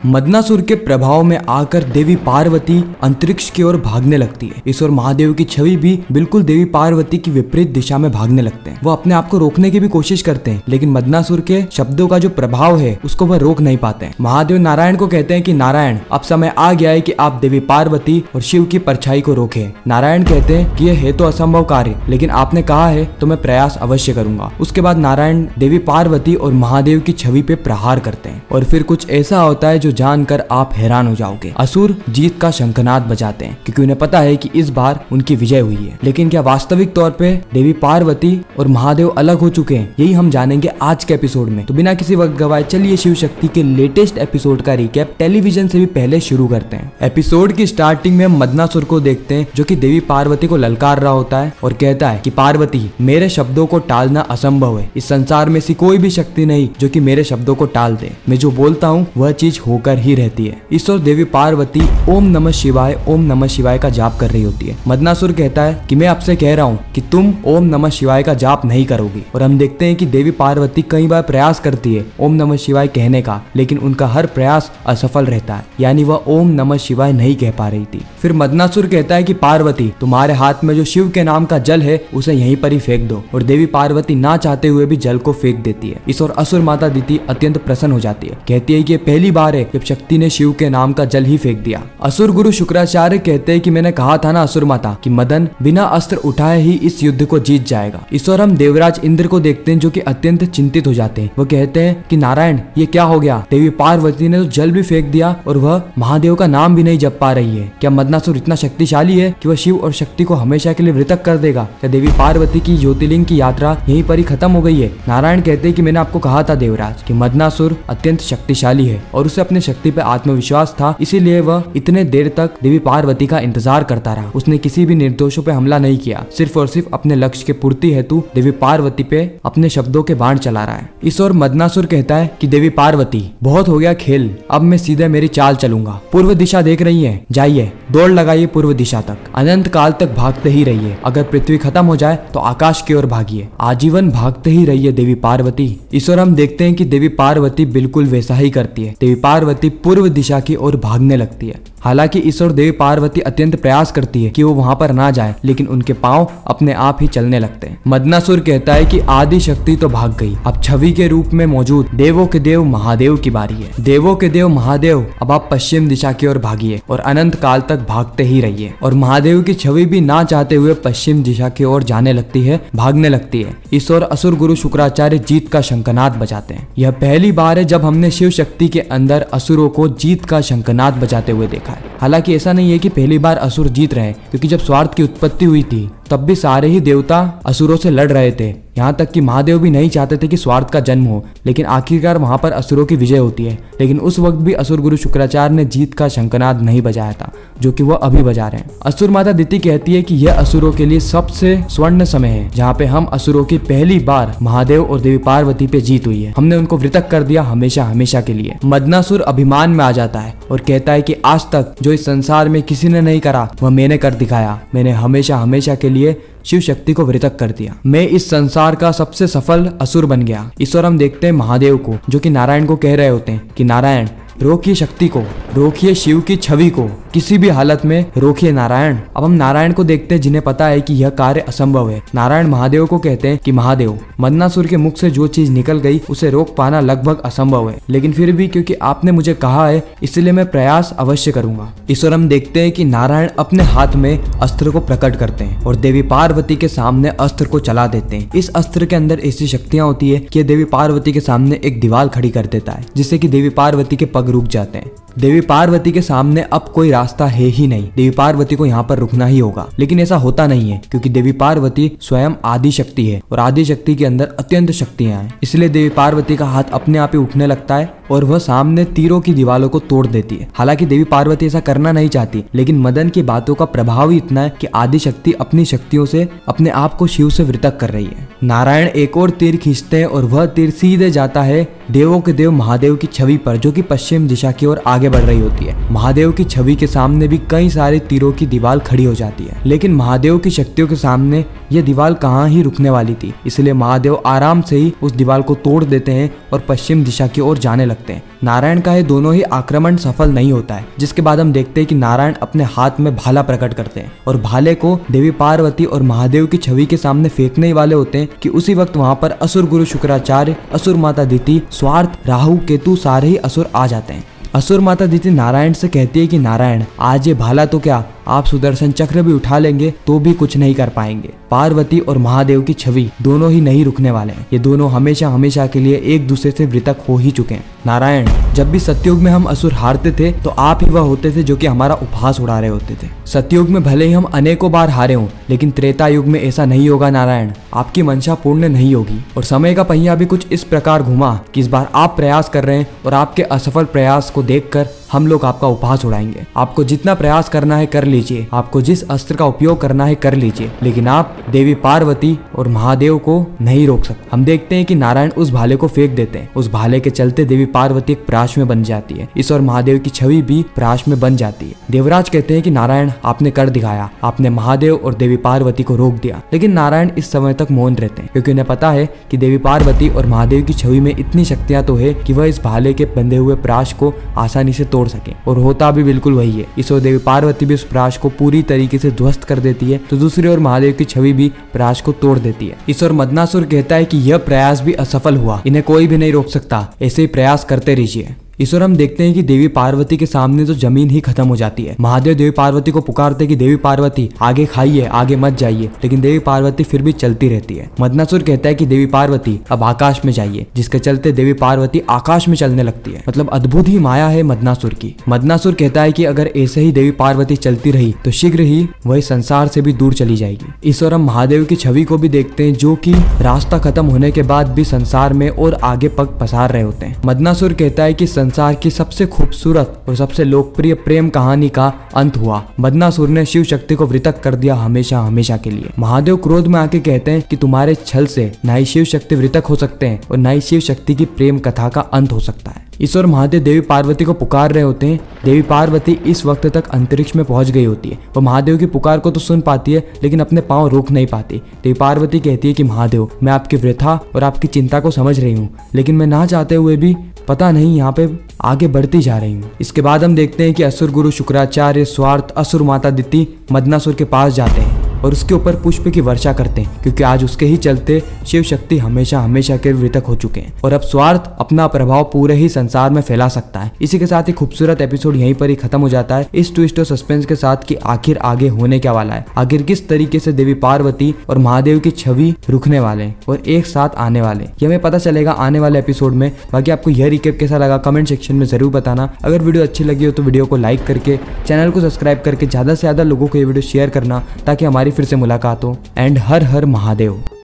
मदनासुर के प्रभाव में आकर देवी पार्वती अंतरिक्ष की ओर भागने लगती है। इस ओर महादेव की छवि भी बिल्कुल देवी पार्वती की विपरीत दिशा में भागने लगते हैं। वो अपने आप को रोकने की भी कोशिश करते हैं, लेकिन मदनासुर के शब्दों का जो प्रभाव है उसको वह रोक नहीं पाते हैं। महादेव नारायण को कहते हैं कि नारायण, अब समय आ गया है कि आप देवी पार्वती और शिव की परछाई को रोकें। नारायण कहते हैं कि यह है तो असंभव कार्य, लेकिन आपने कहा है तो मैं प्रयास अवश्य करूंगा। उसके बाद नारायण देवी पार्वती और महादेव की छवि पे प्रहार करते हैं और फिर कुछ ऐसा होता है जो जानकर आप हैरान हो जाओगे। असुर जीत का शंखनाद बजाते हैं क्योंकि उन्हें पता है कि इस बार उनकी विजय हुई है। लेकिन क्या वास्तविक तौर पे देवी पार्वती और महादेव अलग हो चुके हैं? यही हम जानेंगे आज के एपिसोड में। तो बिना किसी वक्त गवाए चलिए शिव शक्ति के लेटेस्ट एपिसोड का रिकैप टेलीविजन से भी पहले शुरू करते हैं। एपिसोड की स्टार्टिंग में हम मदनासुर को देखते हैं जो कि देवी पार्वती को ललकार रहा होता है और कहता है कि पार्वती, मेरे शब्दों को टालना असंभव है। इस संसार में ऐसी कोई भी शक्ति नहीं जो कि मेरे शब्दों को टाल दे। मैं जो बोलता हूँ वह चीज होकर ही रहती है। इस ओर देवी पार्वती ओम नमः शिवाय का जाप कर रही होती है। मदनासुर कहता है कि मैं आपसे कह रहा हूँ कि तुम ओम नमः शिवाय का जाप नहीं करोगी। और हम देखते हैं कि देवी पार्वती कई बार प्रयास करती है ओम नमः शिवाय कहने का, लेकिन उनका हर प्रयास असफल रहता है, यानी वह ओम नमः शिवाय नहीं कह पा रही थी। फिर मदनासुर कहता है कि पार्वती, तुम्हारे हाथ में जो शिव के नाम का जल है उसे यहीं पर ही फेंक दो। और देवी पार्वती ना चाहते हुए भी जल को फेंक देती है। इस ओर असुर माता दिति अत्यंत प्रसन्न हो जाती है, कहती है कि पहली बार है जब शक्ति ने शिव के नाम का जल ही फेंक दिया। असुर गुरु शुक्राचार्य कहते हैं कि मैंने कहा था ना असुर माता कि मदन बिना अस्त्र उठाए ही इस युद्ध को जीत जाएगा। इस ओर हम देवराज इंद्र को देखते हैं जो कि अत्यंत चिंतित हो जाते हैं। वो कहते हैं कि नारायण, ये क्या हो गया? देवी पार्वती ने तो जल भी फेंक दिया और वह महादेव का नाम भी नहीं जप पा रही है। क्या मदनासुर इतना शक्तिशाली है कि वह शिव और शक्ति को हमेशा के लिए मृतक कर देगा? क्या देवी पार्वती की ज्योतिर्लिंग की यात्रा यहीं पर ही खत्म हो गई है? नारायण कहते हैं कि मैंने आपको कहा था देवराज कि मदनासुर अत्यंत शक्तिशाली है और उसे अपने शक्ति पे आत्मविश्वास था, इसीलिए वह इतने देर तक देवी पार्वती का इंतजार करता रहा। उसने किसी भी निर्दोषों पे हमला नहीं किया, सिर्फ और सिर्फ अपने लक्ष्य के पूर्ति हेतु देवी पार्वती पे अपने शब्दों के बाण चला रहा है। इस ओर मदनासुर कहता है कि देवी पार्वती, बहुत हो गया खेल, अब मैं सीधे मेरी चाल चलूंगा। पूर्व दिशा देख रही है, जाइए दौड़ लगाइए पूर्व दिशा तक, अनंत काल तक भागते ही रहिए। अगर पृथ्वी खत्म हो जाए तो आकाश की ओर भागिए, आजीवन भागते ही रहिए देवी पार्वती। इस ओर हम देखते हैं कि देवी पार्वती बिल्कुल वैसा ही करती है। देवी पार्वती पूर्व दिशा की ओर भागने लगती है। हालांकि इस ओर देवी पार्वती अत्यंत प्रयास करती है कि वो वहां पर ना जाए, लेकिन उनके पांव अपने आप ही चलने लगते हैं। मदनासुर कहता है कि आदि शक्ति तो भाग गई, अब छवि के रूप में मौजूद देवों के देव महादेव की बारी है। देवों के देव महादेव, अब आप पश्चिम दिशा की ओर भागिए और अनंत काल तक भागते ही रहिए। और महादेव की छवि भी ना चाहते हुए पश्चिम दिशा की ओर जाने लगती है, भागने लगती है। इस ओर असुर गुरु शुक्राचार्य जीत का शंखनाद बजाते हैं। यह पहली बार है जब हमने शिव शक्ति के अंदर असुरों को जीत का शंखनाद बजाते हुए देखा है। हालांकि ऐसा नहीं है कि पहली बार असुर जीत रहे हैं, क्योंकि जब स्वार्थ की उत्पत्ति हुई थी तब भी सारे ही देवता असुरों से लड़ रहे थे। यहाँ तक कि महादेव भी नहीं चाहते थे कि स्वार्थ का जन्म हो, लेकिन आखिरकार वहां पर असुरों की विजय होती है। लेकिन उस वक्त भी असुर गुरु शुक्राचार्य ने जीत का शंखनाद नहीं बजाया था, जो कि वह अभी बजा रहे हैं। असुर माता दिति कहती है कि यह असुरों के लिए सबसे स्वर्ण समय है, जहाँ पे हम असुरों की पहली बार महादेव और देवी पार्वती पे जीत हुई है। हमने उनको मृतक कर दिया हमेशा हमेशा के लिए। मदनासुर अभिमान में आ जाता है और कहता है कि आज तक जो इस संसार में किसी ने नहीं करा वह मैंने कर दिखाया। मैंने हमेशा हमेशा के लिए शिव शक्ति को मृतक कर दिया। मैं इस संसार का सबसे सफल असुर बन गया। इस ओर हम देखते हैं महादेव को जो कि नारायण को कह रहे होते हैं कि नारायण, रोकिए शक्ति को, रोकिए शिव की छवि को, किसी भी हालत में रोकिए नारायण। अब हम नारायण को देखते हैं जिन्हें पता है कि यह कार्य असंभव है। नारायण महादेव को कहते हैं कि महादेव, मदनासुर के मुख से जो चीज निकल गई उसे रोक पाना लगभग असंभव है, लेकिन फिर भी क्योंकि आपने मुझे कहा है इसलिए मैं प्रयास अवश्य करूंगा। इस ओर हम देखते हैं कि नारायण अपने हाथ में अस्त्र को प्रकट करते हैं और देवी पार्वती के सामने अस्त्र को चला देते हैं। इस अस्त्र के अंदर ऐसी शक्तियां होती है कि देवी पार्वती के सामने एक दीवार खड़ी कर देता है, जिससे कि देवी पार्वती के पग रुक जाते हैं। देवी पार्वती के सामने अब कोई रास्ता है ही नहीं। देवी पार्वती को यहाँ पर रुकना ही होगा, लेकिन ऐसा होता नहीं है क्योंकि देवी पार्वती स्वयं आदि शक्ति है और आदि शक्ति के अंदर अत्यंत शक्तियां हैं। इसलिए देवी पार्वती का हाथ अपने आप ही उठने लगता है और वह सामने तीरों की दीवारों को तोड़ देती है। हालांकि देवी पार्वती ऐसा करना नहीं चाहती, लेकिन मदन की बातों का प्रभाव ही इतना है कि आदि शक्ति अपनी शक्तियों से अपने आप को शिव से मृतक कर रही है। नारायण एक और तीर खींचते हैं और वह तीर सीधे जाता है देवों के देव महादेव की छवि पर, जो कि पश्चिम दिशा की ओर आगे आगे बढ़ रही होती है। महादेव की छवि के सामने भी कई सारे तीरों की दीवार खड़ी हो जाती है, लेकिन महादेव की शक्तियों के सामने यह दीवार कहाँ ही रुकने वाली थी। इसलिए महादेव आराम से ही उस दीवार को तोड़ देते हैं और पश्चिम दिशा की ओर जाने लगते हैं। नारायण का ये दोनों ही आक्रमण सफल नहीं होता है, जिसके बाद हम देखते हैं कि नारायण अपने हाथ में भाला प्रकट करते हैं और भाले को देवी पार्वती और महादेव की छवि के सामने फेंकने ही वाले होते हैं कि उसी वक्त वहां पर असुर गुरु शुक्राचार्य, असुर माता दिति, स्वार्थ, राहु, केतु सारे ही असुर आ जाते हैं। असुर माता दिति नारायण से कहती है कि नारायण, आज ये भाला तो क्या, आप सुदर्शन चक्र भी उठा लेंगे तो भी कुछ नहीं कर पाएंगे। पार्वती और महादेव की छवि दोनों ही नहीं रुकने वाले हैं। ये दोनों हमेशा हमेशा के लिए एक दूसरे से मृतक हो ही चुके हैं। नारायण, जब भी सतयुग में हम असुर हारते थे तो आप ही वह होते थे जो कि हमारा उपहास उड़ा रहे होते थे। सतयुग में भले ही हम अनेकों बार हारे हों, लेकिन त्रेता युग में ऐसा नहीं होगा नारायण। आपकी मंशा पूर्ण नहीं होगी और समय का पहिया भी कुछ इस प्रकार घुमा कि इस बार आप प्रयास कर रहे हैं और आपके असफल प्रयास को देखकर हम लोग आपका उपहास उड़ाएंगे। आपको जितना प्रयास करना है कर लीजिए, आपको जिस अस्त्र का उपयोग करना है कर लीजिए, लेकिन आप देवी पार्वती और महादेव को नहीं रोक सकते। हम देखते हैं कि नारायण उस भाले को फेंक देते हैं। उस भाले के चलते देवी पार्वती एक प्राश में बन जाती है। इस और महादेव की छवि भी प्राश में बन जाती है। देवराज कहते हैं कि नारायण, आपने कर दिखाया, आपने महादेव और देवी पार्वती को रोक दिया। लेकिन नारायण इस समय तक मौन रहते हैं, क्योंकि उन्हें पता है कि देवी पार्वती और महादेव की छवि में इतनी शक्तियां तो है कि वह इस भाले के बंधे हुए प्राश को आसानी से तोड़ सके, और होता भी बिल्कुल वही है। इस ओर देवी पार्वती भी उस प्राश को पूरी तरीके से ध्वस्त कर देती है, तो दूसरी ओर महादेव की छवि भी प्राश को तोड़ देती है। इस ओर मदनासुर कहता है कि यह प्रयास भी असफल हुआ, इन्हें कोई भी नहीं रोक सकता, ऐसे ही प्रयास करते रहिए। इस ओर हम देखते हैं कि देवी पार्वती के सामने तो जमीन ही खत्म हो जाती है। महादेव देवी पार्वती को पुकारते कि देवी पार्वती आगे खाइए, आगे मत जाइए, लेकिन देवी पार्वती फिर भी चलती रहती है। मदनासुर कहता है कि देवी पार्वती अब आकाश में जाइए, जिसके चलते देवी पार्वती आकाश में चलने लगती है। मतलब अद्भुत ही माया है मदनासुर की। मदनासुर कहता है कि अगर ऐसे ही देवी पार्वती चलती रही तो शीघ्र ही वह संसार से भी दूर चली जाएगी। इस ओर हम महादेव की छवि को भी देखते हैं, जो कि रास्ता खत्म होने के बाद भी संसार में और आगे पग पसार रहे होते हैं। मदनासुर कहता है कि संसार की सबसे खूबसूरत और सबसे लोकप्रिय प्रेम कहानी का अंत हुआ। मदनासुर ने शिव शक्ति को वृतक कर दिया हमेशा हमेशा के लिए। महादेव क्रोध में आके कहते हैं कि तुम्हारे छल से न ही शिव शक्ति वृतक हो सकते हैं और न ही शिव शक्ति की प्रेम कथा का अंत हो सकता है। इस ओर महादेव देवी पार्वती को पुकार रहे होते हैं। देवी पार्वती इस वक्त तक अंतरिक्ष में पहुंच गई होती है। वो महादेव की पुकार को तो सुन पाती है, लेकिन अपने पांव रोक नहीं पाती। देवी पार्वती कहती है कि महादेव, मैं आपकी व्यथा और आपकी चिंता को समझ रही हूँ, लेकिन मैं ना चाहते हुए भी पता नहीं यहाँ पे आगे बढ़ती जा रही हूँ। इसके बाद हम देखते हैं कि असुर गुरु शुक्राचार्य, स्वार्थ, असुर माता दिति मदनासुर के पास जाते हैं और उसके ऊपर पुष्प की वर्षा करते हैं, क्योंकि आज उसके ही चलते शिव शक्ति हमेशा हमेशा के मृतक हो चुके हैं और अब स्वार्थ अपना प्रभाव पूरे ही संसार में फैला सकता है। इसी के साथ ही खूबसूरत एपिसोड यहीं पर ही खत्म हो जाता है, इस ट्विस्ट और सस्पेंस के साथ कि आखिर आगे होने क्या वाला है, आखिर किस तरीके से देवी पार्वती और महादेव की छवि रुकने वाले हैं और एक साथ आने वाले, ये हमें पता चलेगा आने वाले एपिसोड में। बाकी आपको यह रिकेप कैसा लगा कमेंट सेक्शन में जरूर बताना। अगर वीडियो अच्छी लगी हो तो वीडियो को लाइक करके, चैनल को सब्सक्राइब करके ज्यादा से ज्यादा लोगों को ये वीडियो शेयर करना, ताकि हमारी फिर से मुलाकात हो। एंड हर हर महादेव।